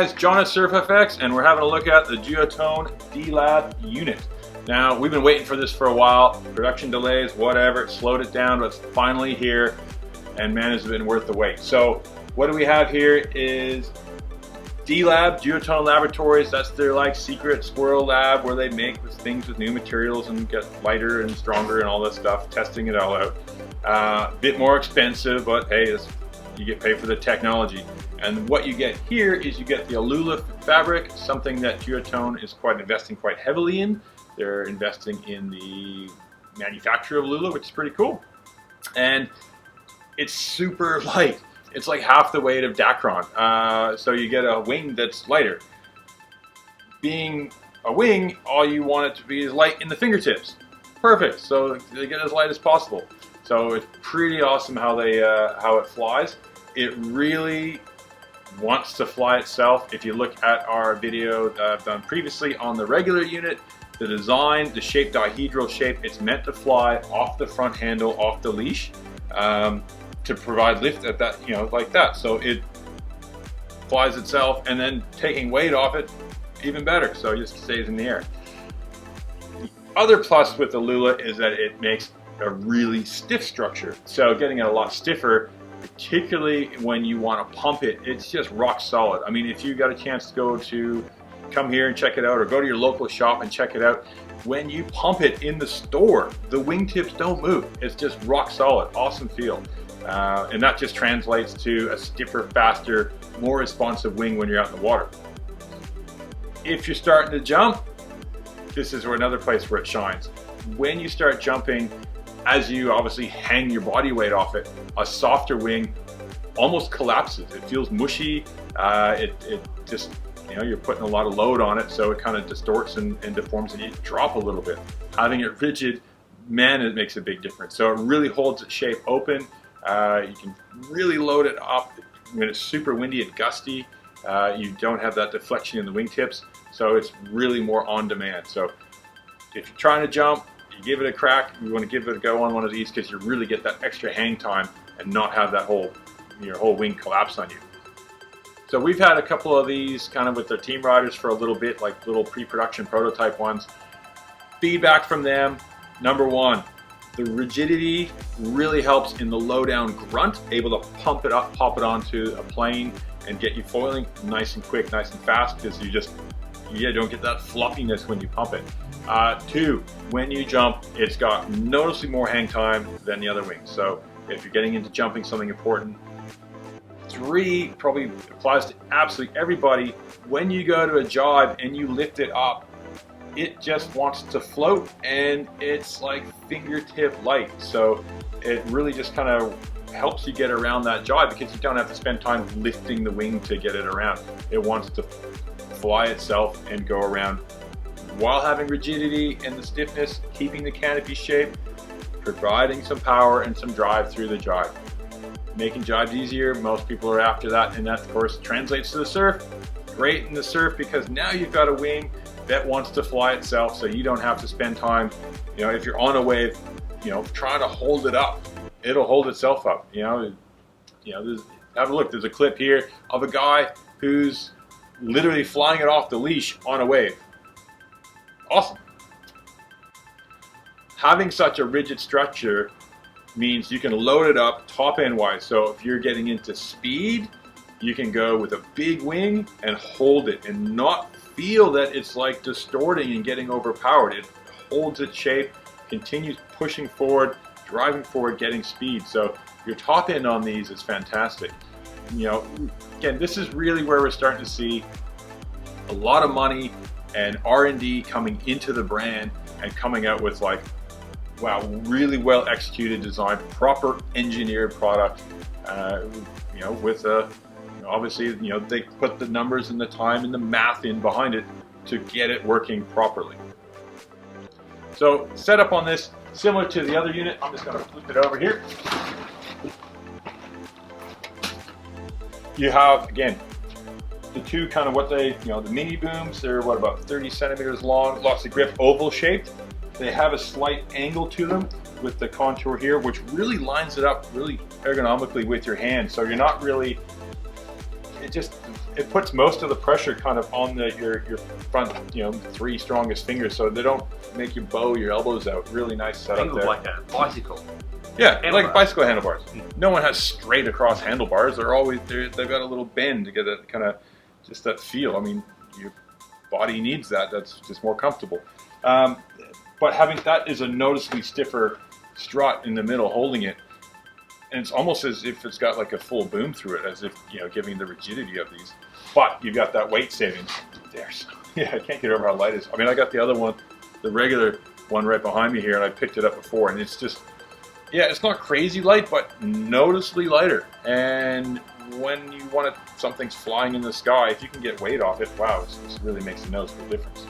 guys, John at SurfFX, and we're having a look at the Duotone DLab unit. Now, we've been waiting for this for a while. Production delays, whatever, slowed it down, but it's finally here, and man, has it been worth the wait. So, what do we have here is DLab, Duotone Laboratories. That's their like secret squirrel lab where they make things with new materials and get lighter and stronger and all that stuff, testing it all out. A bit more expensive, but hey, you get paid for the technology. And what you get here is you get the Alula fabric, something that Duotone is investing quite heavily in. They're investing in the manufacture of Alula, which is pretty cool. And it's super light. It's like half the weight of Dacron. So you get a wing that's lighter. Being a wing, all you want it to be is light in the fingertips. Perfect. So they get as light as possible. So it's pretty awesome how it flies. It really wants to fly itself. If you look at our video that I've done previously on the regular unit, the design, the shape, dihedral shape, it's meant to fly off the front handle, off the leash, to provide lift at that, like that. So it flies itself, and then taking weight off it, even better. So it just stays in the air. The other plus with the Alula is that it makes a really stiff structure. So getting it a lot stiffer, particularly when you want to pump it, it's just rock solid. I mean, if you got a chance to come here and check it out, or go to your local shop and check it out, when you pump it in the store, the wingtips don't move. It's just rock solid, awesome feel. And that just translates to a stiffer, faster, more responsive wing when you're out in the water. If you're starting to jump, this is another place where it shines. When you start jumping, as you obviously hang your body weight off it, a softer wing almost collapses. It feels mushy. It just, you're putting a lot of load on it, so it kind of distorts and deforms, and you drop a little bit. Having it rigid, man, it makes a big difference. So it really holds its shape open. You can really load it up when it's super windy and gusty. You don't have that deflection in the wingtips, so it's really more on demand. So if you're trying to jump, you give it a crack, you want to give it a go on one of these, because you really get that extra hang time and not have that your whole wing collapse on you. So we've had a couple of these kind of with the team riders for a little bit, like little pre-production prototype ones. Feedback from them, number one, the rigidity really helps in the low down grunt, able to pump it up, pop it onto a plane and get you foiling nice and quick, nice and fast, because you just, don't get that fluffiness when you pump it. Two, when you jump, it's got noticeably more hang time than the other wings. So if you're getting into jumping something important. Three, probably applies to absolutely everybody. When you go to a jibe and you lift it up, it just wants to float, and it's like fingertip light. So it really just kind of helps you get around that jibe, because you don't have to spend time lifting the wing to get it around. It wants to fly itself and go around while having rigidity and the stiffness, keeping the canopy shape, providing some power and some drive through the jibe. Making jibes easier, most people are after that, and that of course translates to the surf. Great in the surf, because now you've got a wing that wants to fly itself, so you don't have to spend time, if you're on a wave, trying to hold it up. It'll hold itself up. Have a look, there's a clip here of a guy who's literally flying it off the leash on a wave. Awesome. Having such a rigid structure means you can load it up top end wise. So if you're getting into speed, you can go with a big wing and hold it and not feel that it's like distorting and getting overpowered. It holds its shape, continues pushing forward, driving forward, getting speed. So your top end on these is fantastic. Again, this is really where we're starting to see a lot of money and R&D coming into the brand, and coming out with like, wow, really well executed design, proper engineered product, with obviously, they put the numbers and the time and the math in behind it to get it working properly. So setup on this, similar to the other unit, I'm just going to flip it over here. You have, again, the two kind of the mini booms. They're about 30 centimeters long, lots of grip, oval shaped. They have a slight angle to them with the contour here, which really lines it up really ergonomically with your hand. So you're not really it puts most of the pressure kind of on your front, you know, 3 strongest fingers, so they don't make you bow your elbows out. Really nice setup there. Like a bicycle. Yeah, like bicycle handlebars. No one has straight across handlebars. They've got a little bend to get a kind of just that feel. I mean, your body needs that. That's just more comfortable. But having that is a noticeably stiffer strut in the middle holding it. And it's almost as if it's got like a full boom through it, as if, you know, giving the rigidity of these. But you've got that weight savings there. So, yeah, I can't get over how light it is. I mean, I got the other one, the regular one right behind me here, and I picked it up before, and it's just, yeah, it's not crazy light, but noticeably lighter. And when you want it, something's flying in the sky, if you can get weight off it, wow, it really makes a noticeable difference.